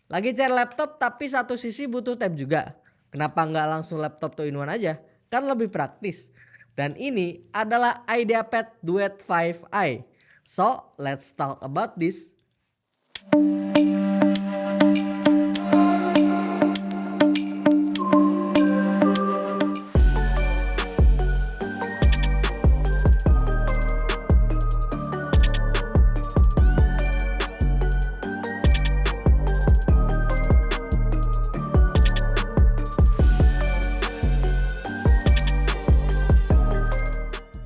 Lagi cari laptop tapi satu sisi butuh tab juga. Kenapa nggak langsung laptop 2-in-1 aja? Kan lebih praktis. Dan ini adalah IdeaPad Duet 5i. So, let's talk about this.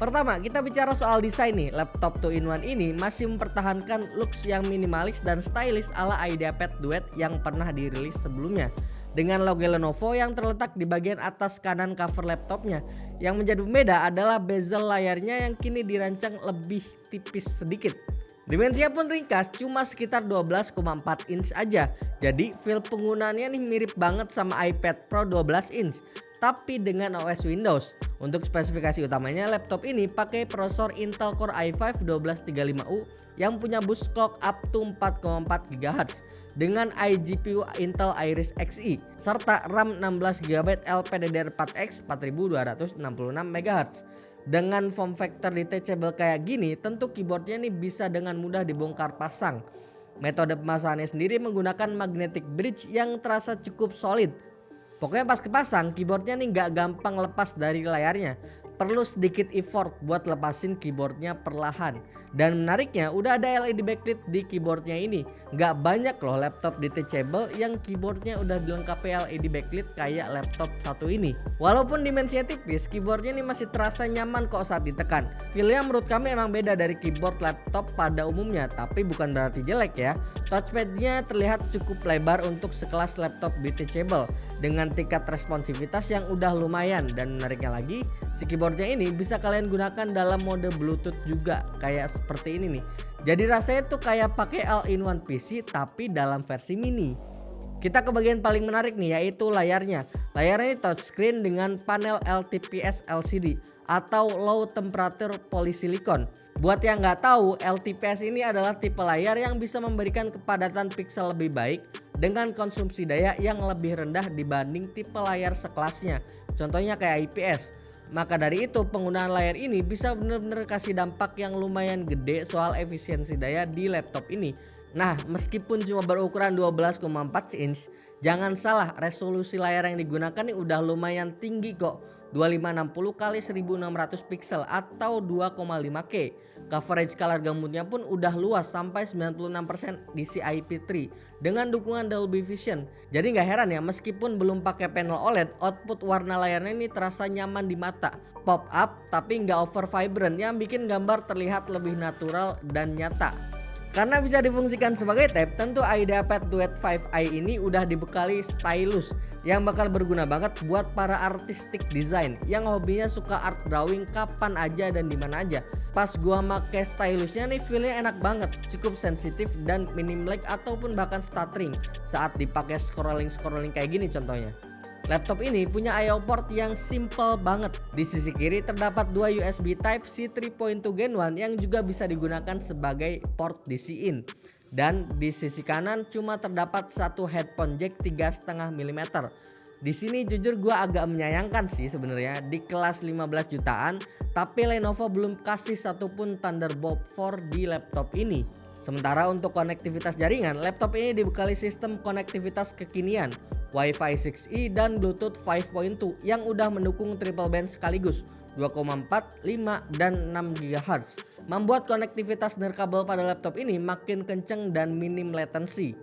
Pertama, kita bicara soal desain nih. Laptop 2-in-1 ini masih mempertahankan looks yang minimalis dan stylish ala IdeaPad Duet yang pernah dirilis sebelumnya. Dengan logo Lenovo yang terletak di bagian atas kanan cover laptopnya. Yang menjadi pembeda adalah bezel layarnya yang kini dirancang lebih tipis sedikit. Dimensinya pun ringkas, cuma sekitar 12,4 inch aja. Jadi feel penggunaannya nih mirip banget sama iPad Pro 12 inch, tapi dengan OS Windows. Untuk spesifikasi utamanya, laptop ini pakai prosesor Intel Core i5 1235U yang punya boost clock up to 4,4 GHz dengan iGPU Intel Iris Xe serta RAM 16GB LPDDR4X 4266 MHz. Dengan form factor detachable kayak gini, tentu keyboardnya nih bisa dengan mudah dibongkar pasang. Metode pemasangannya sendiri menggunakan magnetic bridge yang terasa cukup solid. Pokoknya pas kepasang, keyboardnya nih gak gampang lepas dari layarnya. Perlu sedikit effort buat lepasin keyboardnya perlahan. Dan menariknya udah ada LED backlit di keyboardnya ini. Gak banyak loh laptop detachable yang keyboardnya udah dilengkapi LED backlit kayak laptop satu ini. Walaupun dimensinya tipis, keyboardnya ini masih terasa nyaman kok saat ditekan. Feelnya menurut kami emang beda dari keyboard laptop pada umumnya, tapi bukan berarti jelek ya. Touchpadnya terlihat cukup lebar untuk sekelas laptop detachable dengan tingkat responsivitas yang udah lumayan. Dan menariknya lagi, si keyboardnya ini bisa kalian gunakan dalam mode Bluetooth juga kayak seperti ini nih. Jadi rasanya tuh kayak pakai all-in-one PC tapi dalam versi mini. Kita ke bagian paling menarik nih, yaitu layarnya. Layarnya ini touchscreen dengan panel LTPS LCD atau Low Temperature Polysilicon. Buat yang nggak tahu, LTPS ini adalah tipe layar yang bisa memberikan kepadatan pixel lebih baik dengan konsumsi daya yang lebih rendah dibanding tipe layar sekelasnya. Contohnya kayak IPS. Maka dari itu penggunaan layar ini bisa benar-benar kasih dampak yang lumayan gede soal efisiensi daya di laptop ini. Nah, meskipun cuma berukuran 12,4 inch, jangan salah, resolusi layar yang digunakan ini udah lumayan tinggi kok. 2560 x 1600 pixel atau 2,5K. Coverage color gambutnya pun udah luas sampai 96% DCI-P3 dengan dukungan Dolby Vision. Jadi nggak heran ya, meskipun belum pakai panel OLED, output warna layarnya ini terasa nyaman di mata. Pop up tapi nggak over vibrant yang bikin gambar terlihat lebih natural dan nyata. Karena bisa difungsikan sebagai tab, tentu IdeaPad Duet 5i ini udah dibekali stylus yang bakal berguna banget buat para artistic design yang hobinya suka art drawing kapan aja dan dimana aja. Pas gua make stylusnya nih, feelnya enak banget, cukup sensitif dan minim lag ataupun bahkan stuttering saat dipakai scrolling kayak gini contohnya. Laptop ini punya I/O port yang simple banget. Di sisi kiri terdapat dua USB Type-C 3.2 Gen 1 yang juga bisa digunakan sebagai port DC-in. Dan di sisi kanan cuma terdapat satu headphone jack 3,5 mm. Di sini jujur gua agak menyayangkan sih sebenarnya, di kelas 15 jutaan tapi Lenovo belum kasih satupun Thunderbolt 4 di laptop ini. Sementara untuk konektivitas jaringan, laptop ini dibekali sistem konektivitas kekinian, Wi-Fi 6E dan Bluetooth 5.2 yang udah mendukung triple band sekaligus 2,4, 5, dan 6 GHz. Membuat konektivitas nirkabel pada laptop ini makin kenceng dan minim latency.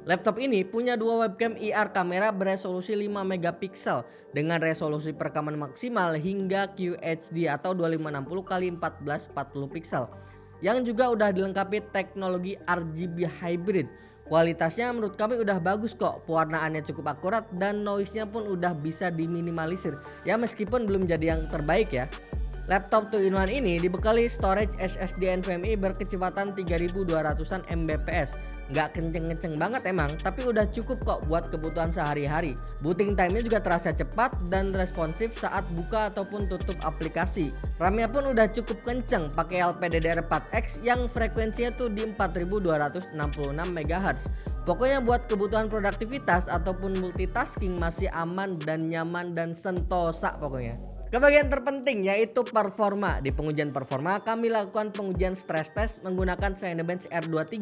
Laptop ini punya dua webcam IR kamera beresolusi 5 megapiksel dengan resolusi perekaman maksimal hingga QHD atau 2560x1440 piksel. Yang juga udah dilengkapi teknologi RGB hybrid. Kualitasnya menurut kami udah bagus kok, pewarnaannya cukup akurat dan noise-nya pun udah bisa diminimalisir. Ya meskipun belum jadi yang terbaik ya. Laptop 2-in-1 ini dibekali storage SSD NVMe berkecepatan 3200-an Mbps. Nggak kenceng-kenceng banget emang, tapi udah cukup kok buat kebutuhan sehari-hari. Booting time-nya juga terasa cepat dan responsif saat buka ataupun tutup aplikasi. RAM-nya pun udah cukup kenceng, pakai LPDDR4X yang frekuensinya tuh di 4266 MHz. Pokoknya buat kebutuhan produktivitas ataupun multitasking masih aman dan nyaman dan sentosa pokoknya. Ke bagian terpenting yaitu performa. Di pengujian performa kami lakukan pengujian stress test menggunakan Cinebench R23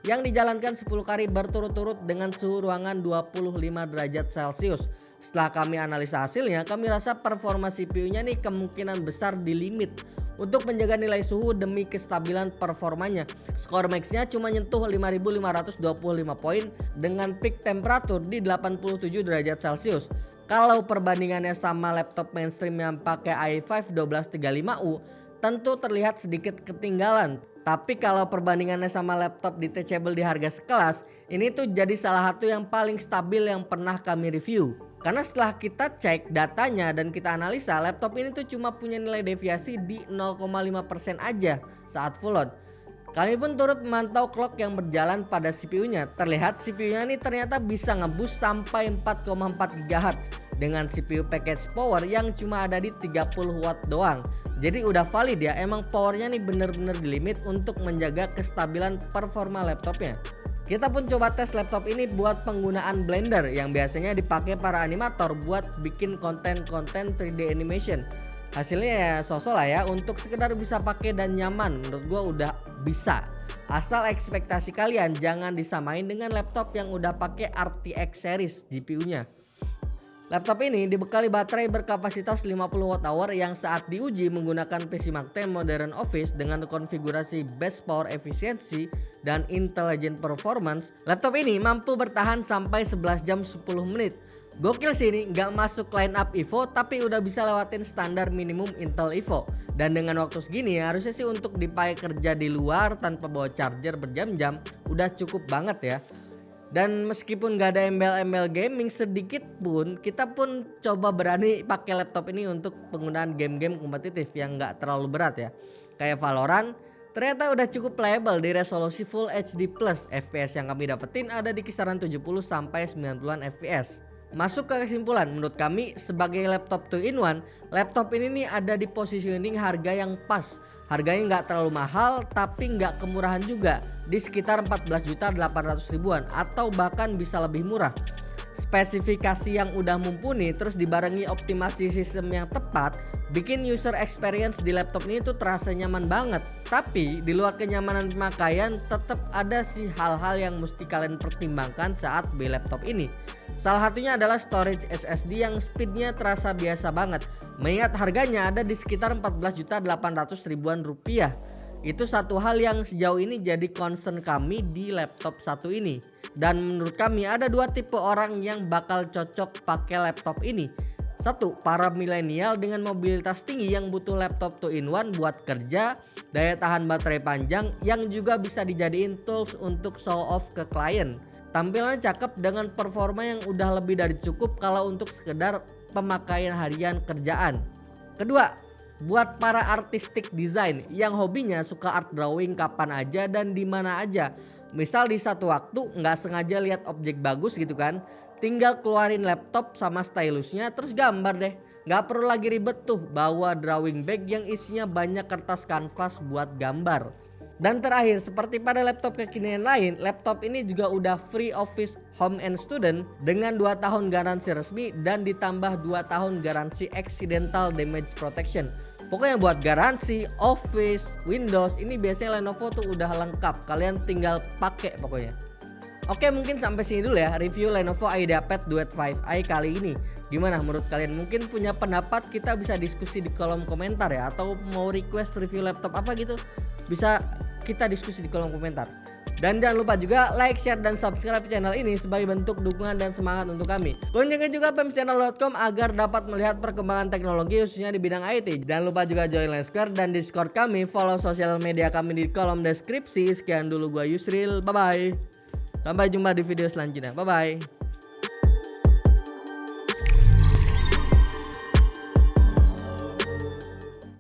yang dijalankan 10 kali berturut-turut dengan suhu ruangan 25 derajat Celcius. Setelah kami analisa hasilnya, kami rasa performa CPU-nya nih kemungkinan besar di limit untuk menjaga nilai suhu demi kestabilan performanya. Skor max-nya cuma nyentuh 5525 poin dengan peak temperatur di 87 derajat Celcius. Kalau perbandingannya sama laptop mainstream yang pakai i5 1235U, tentu terlihat sedikit ketinggalan. Tapi kalau perbandingannya sama laptop detachable di harga sekelas, ini tuh jadi salah satu yang paling stabil yang pernah kami review. Karena setelah kita cek datanya dan kita analisa, laptop ini tuh cuma punya nilai deviasi di 0,5% aja saat full load. Kami pun turut memantau clock yang berjalan pada CPU-nya. Terlihat CPU-nya ini ternyata bisa ngeboost sampai 4,4 GHz dengan CPU package power yang cuma ada di 30 watt doang. Jadi udah valid ya, emang powernya nih bener-bener di limit untuk menjaga kestabilan performa laptopnya. Kita pun coba tes laptop ini buat penggunaan Blender yang biasanya dipakai para animator buat bikin konten-konten 3D animation. Hasilnya ya sosok lah ya, untuk sekedar bisa pakai dan nyaman menurut gua udah bisa. Asal ekspektasi kalian jangan disamain dengan laptop yang udah pakai RTX series GPU-nya. Laptop ini dibekali baterai berkapasitas 50 Wh yang saat diuji menggunakan PC Mark 10 Modern Office dengan konfigurasi Best Power Efficiency dan Intelligent Performance. Laptop ini mampu bertahan sampai 11 jam 10 menit. Gokil sih ini, nggak masuk line up Evo tapi udah bisa lewatin standar minimum Intel Evo. Dan dengan waktu segini harusnya sih untuk dipakai kerja di luar tanpa bawa charger berjam-jam udah cukup banget ya. Dan meskipun gak ada embel-embel gaming sedikit pun, kita pun coba berani pakai laptop ini untuk penggunaan game-game kompetitif yang gak terlalu berat ya. Kayak Valorant, ternyata udah cukup playable di resolusi Full HD+. FPS yang kami dapetin ada di kisaran 70 sampai 90-an FPS. Masuk ke kesimpulan, menurut kami sebagai laptop 2-in-1, laptop ini nih ada di positioning harga yang pas. Harganya nggak terlalu mahal tapi nggak kemurahan juga, di sekitar 14.800.000-an atau bahkan bisa lebih murah. Spesifikasi yang udah mumpuni terus dibarengi optimasi sistem yang tepat bikin user experience di laptop ini tuh terasa nyaman banget. Tapi di luar kenyamanan pemakaian tetap ada sih hal-hal yang mesti kalian pertimbangkan saat beli laptop ini. Salah satunya adalah storage SSD yang speednya terasa biasa banget. Mengingat harganya ada di sekitar 14.800.000-an rupiah. Itu satu hal yang sejauh ini jadi concern kami di laptop satu ini. Dan menurut kami ada dua tipe orang yang bakal cocok pakai laptop ini. Satu, para milenial dengan mobilitas tinggi yang butuh laptop 2-in-1 buat kerja, daya tahan baterai panjang yang juga bisa dijadiin tools untuk show off ke klien. Tampilannya cakep dengan performa yang udah lebih dari cukup kalau untuk sekedar pemakaian harian kerjaan. Kedua, buat para artistic design yang hobinya suka art drawing kapan aja dan di mana aja. Misal di satu waktu nggak sengaja lihat objek bagus gitu kan, tinggal keluarin laptop sama stylusnya terus gambar deh. Nggak perlu lagi ribet tuh bawa drawing bag yang isinya banyak kertas kanvas buat gambar. Dan terakhir, seperti pada laptop kekinian lain, laptop ini juga udah free office home and student dengan 2 tahun garansi resmi dan ditambah 2 tahun garansi accidental damage protection. Pokoknya buat garansi, office, Windows ini biasanya Lenovo tuh udah lengkap, kalian tinggal pakai pokoknya. Oke, mungkin sampai sini dulu ya review Lenovo IdeaPad Duet 5i kali ini. Gimana menurut kalian? Mungkin punya pendapat, kita bisa diskusi di kolom komentar ya. Atau mau request review laptop apa gitu, bisa kita diskusi di kolom komentar. Dan jangan lupa juga like, share, dan subscribe channel ini sebagai bentuk dukungan dan semangat untuk kami. Kunjungi juga pemchannel.com agar dapat melihat perkembangan teknologi khususnya di bidang IT. Jangan lupa juga join Line Square dan Discord kami, follow sosial media kami di kolom deskripsi. Sekian dulu gua Yusril, bye bye. Sampai jumpa di video selanjutnya, bye bye.